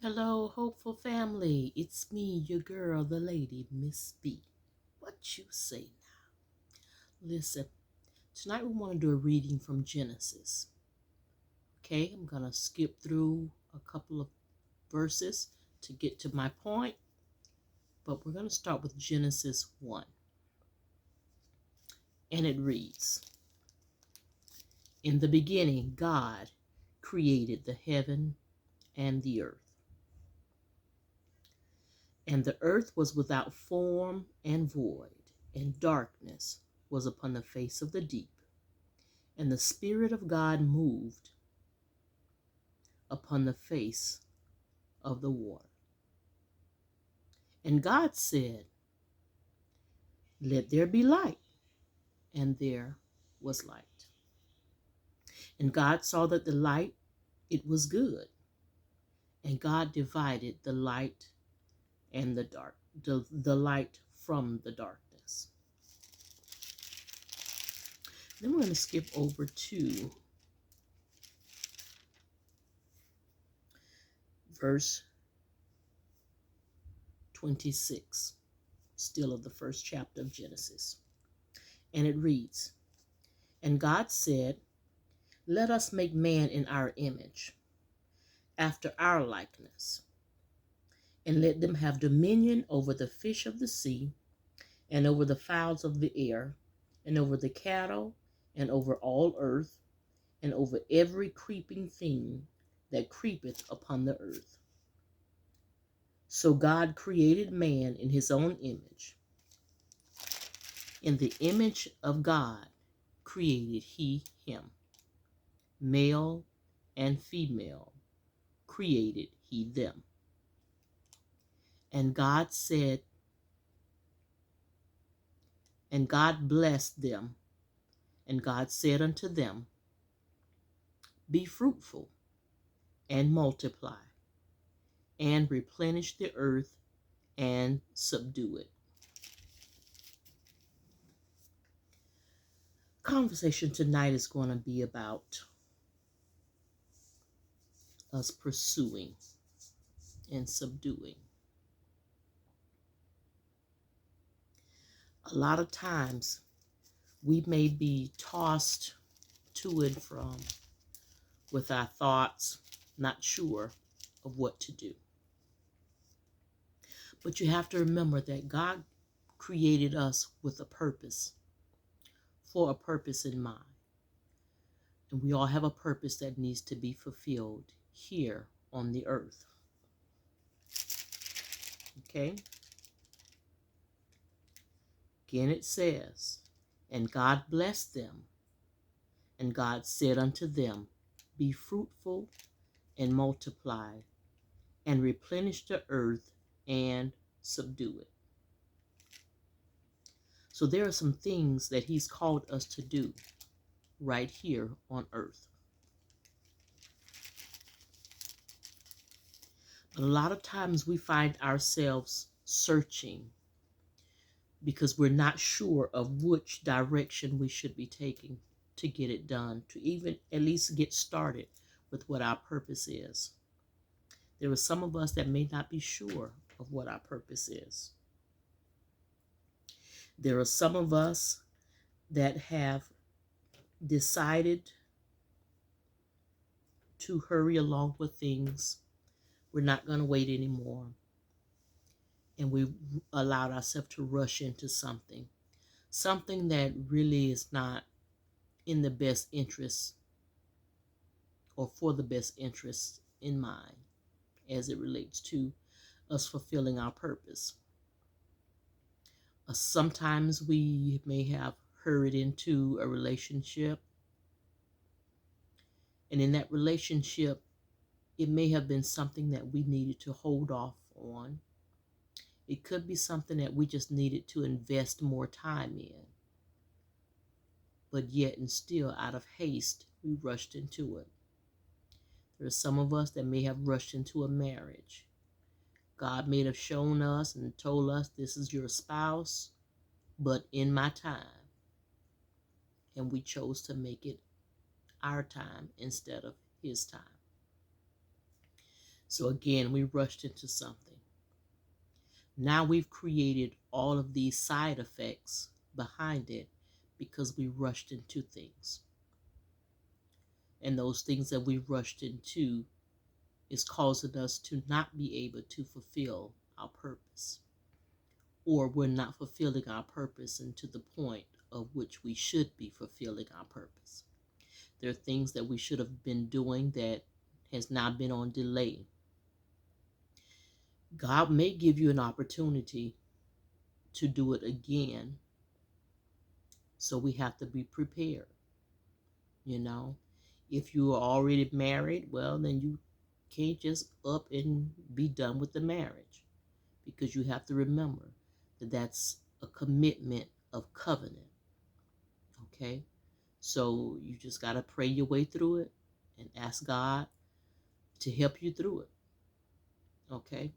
Hello, hopeful family. It's me, your girl, the lady, Miss B. What you say now? Listen, tonight we want to do a reading from Genesis. Okay, I'm going to skip through a couple of verses to get to my point, but we're going to start with Genesis 1. And it reads, In the beginning, God created the heaven and the earth. And the earth was without form and void, and darkness was upon the face of the deep. And the Spirit of God moved upon the face of the water. And God said, Let there be light. And there was light. And God saw that the light, it was good. And God divided the light and the dark, the light from the darkness. Then we're going to skip over to verse 26, still of the first chapter of Genesis. And it reads, And God said, Let us make man in our image, after our likeness, and let them have dominion over the fish of the sea, and over the fowls of the air, and over the cattle, and over all earth, and over every creeping thing that creepeth upon the earth. So God created man in his own image. In the image of God created he him. Male and female created he them. And God said, and God blessed them, and God said unto them, Be fruitful and multiply, and replenish the earth and subdue it. Conversation tonight is going to be about us pursuing and subduing. A lot of times we may be tossed to and from with our thoughts, not sure of what to do. But you have to remember that God created us with a purpose, for a purpose in mind. And we all have a purpose that needs to be fulfilled here on the earth. Okay? Again it says, And God blessed them, and God said unto them, Be fruitful and multiply, and replenish the earth and subdue it. So there are some things that he's called us to do right here on earth. But a lot of times we find ourselves searching because we're not sure of which direction we should be taking to get it done, to even at least get started with what our purpose is. There are some of us that may not be sure of what our purpose is. There are some of us that have decided to hurry along with things. We're not going to wait anymore. And we allowed ourselves to rush into something that really is not in the best interest or for the best interest in mind as it relates to us fulfilling our purpose. Sometimes we may have hurried into a relationship, and in that relationship, it may have been something that we needed to hold off on. It could be something that we just needed to invest more time in. But yet and still, out of haste, we rushed into it. There are some of us that may have rushed into a marriage. God may have shown us and told us this is your spouse, but in my time. And we chose to make it our time instead of his time. So again, we rushed into something. Now we've created all of these side effects behind it because we rushed into things. And those things that we rushed into is causing us to not be able to fulfill our purpose. Or we're not fulfilling our purpose and to the point of which we should be fulfilling our purpose. There are things that we should have been doing that has now been on delay. God may give you an opportunity to do it again. So we have to be prepared. You know, if you are already married, well, then you can't just up and be done with the marriage, because you have to remember that that's a commitment of covenant. Okay, so you just got to pray your way through it and ask God to help you through it. Okay,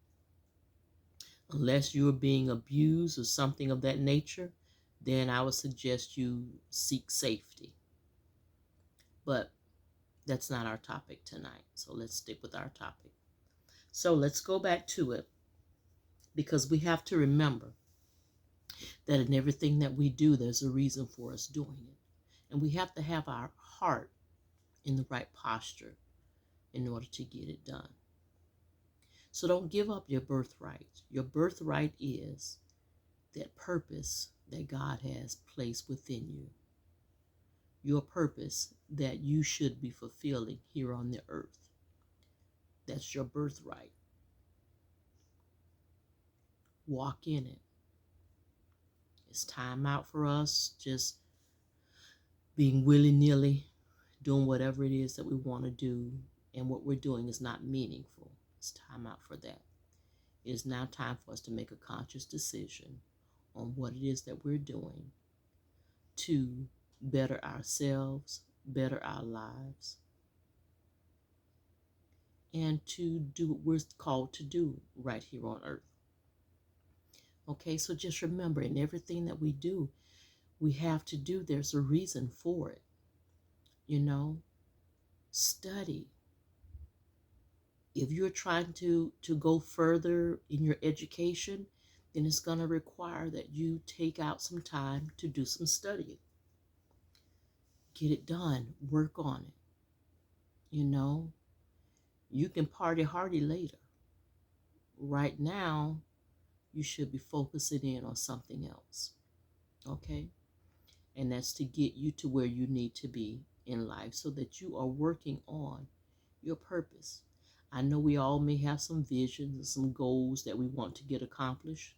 unless you're being abused or something of that nature, then I would suggest you seek safety. But that's not our topic tonight, so let's stick with our topic. So let's go back to it, because we have to remember that in everything that we do, there's a reason for us doing it. And we have to have our heart in the right posture in order to get it done. So don't give up your birthright. Your birthright is that purpose that God has placed within you. Your purpose that you should be fulfilling here on the earth. That's your birthright. Walk in it. It's time out for us just being willy-nilly, doing whatever it is that we want to do, and what we're doing is not meaningful. It's time out for that. It is now time for us to make a conscious decision on what it is that we're doing to better ourselves, better our lives, and to do what we're called to do right here on earth. Okay, so just remember, in everything that we do, we have to do, there's a reason for it. You know, study. If you're trying to go further in your education, then it's going to require that you take out some time to do some studying. Get it done. Work on it. You know, you can party hardy later. Right now, you should be focusing in on something else. Okay? And that's to get you to where you need to be in life, so that you are working on your purpose. I know we all may have some visions and some goals that we want to get accomplished.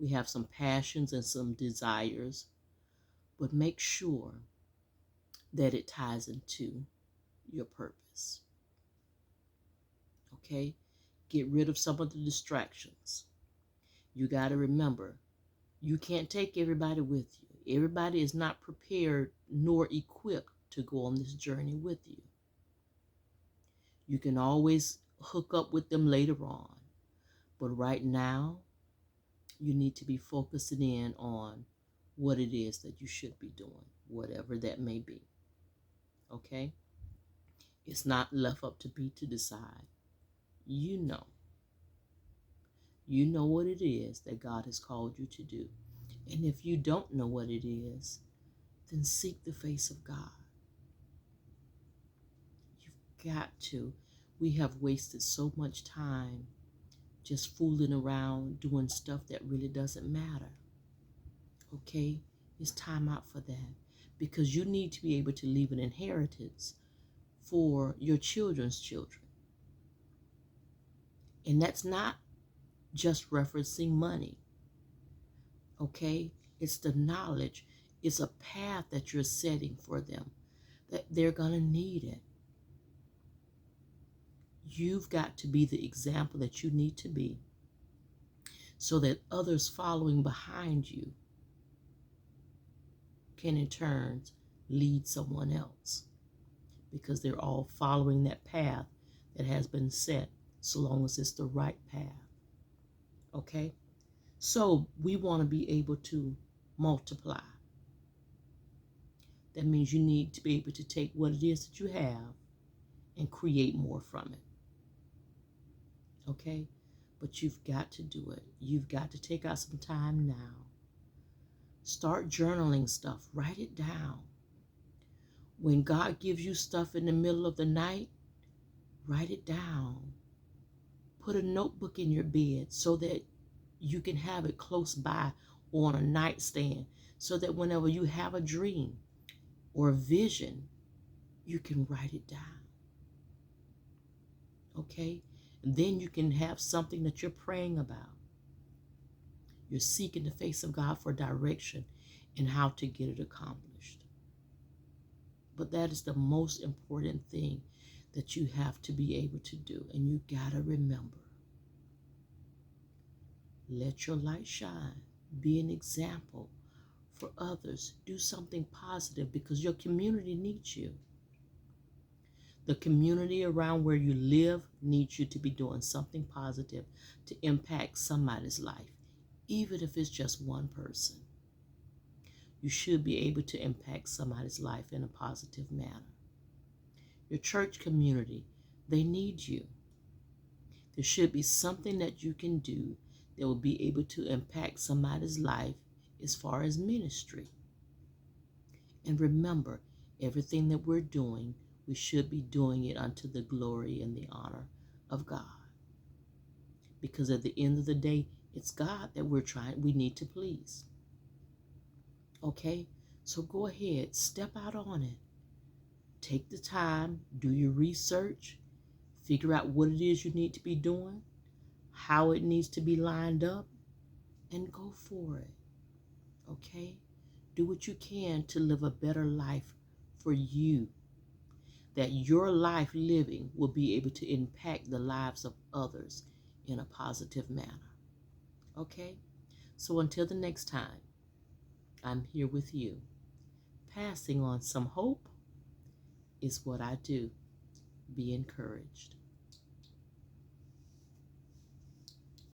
We have some passions and some desires, but make sure that it ties into your purpose. Okay? Get rid of some of the distractions. You got to remember, you can't take everybody with you. Everybody is not prepared nor equipped to go on this journey with you. You can always hook up with them later on. But right now, you need to be focusing in on what it is that you should be doing, whatever that may be. Okay? It's not left up to me to decide. You know. You know what it is that God has called you to do. And if you don't know what it is, then seek the face of God. You've got to. We have wasted so much time just fooling around doing stuff that really doesn't matter. Okay? It's time out for that, because you need to be able to leave an inheritance for your children's children. And that's not just referencing money. Okay? It's the knowledge. It's a path that you're setting for them, that they're going to need it. You've got to be the example that you need to be, so that others following behind you can in turn lead someone else, because they're all following that path that has been set, so long as it's the right path. Okay? So we want to be able to multiply. That means you need to be able to take what it is that you have and create more from it. Okay? But you've got to do it. You've got to take out some time now. Start journaling stuff. Write it down. When God gives you stuff in the middle of the night, write it down. Put a notebook in your bed so that you can have it close by or on a nightstand, so that whenever you have a dream or a vision, you can write it down. Okay? And then you can have something that you're praying about. You're seeking the face of God for direction and how to get it accomplished. But that is the most important thing that you have to be able to do. And you got to remember, let your light shine. Be an example for others. Do something positive because your community needs you. The community around where you live needs you to be doing something positive to impact somebody's life, even if it's just one person. You should be able to impact somebody's life in a positive manner. Your church community, they need you. There should be something that you can do that will be able to impact somebody's life as far as ministry. And remember, everything that we're doing, we should be doing it unto the glory and the honor of God. Because at the end of the day, it's God that we need to please. Okay? So go ahead, step out on it. Take the time, do your research, figure out what it is you need to be doing, how it needs to be lined up, and go for it. Okay? Do what you can to live a better life for you, that your life living will be able to impact the lives of others in a positive manner. Okay? So until the next time, I'm here with you. Passing on some hope is what I do. Be encouraged.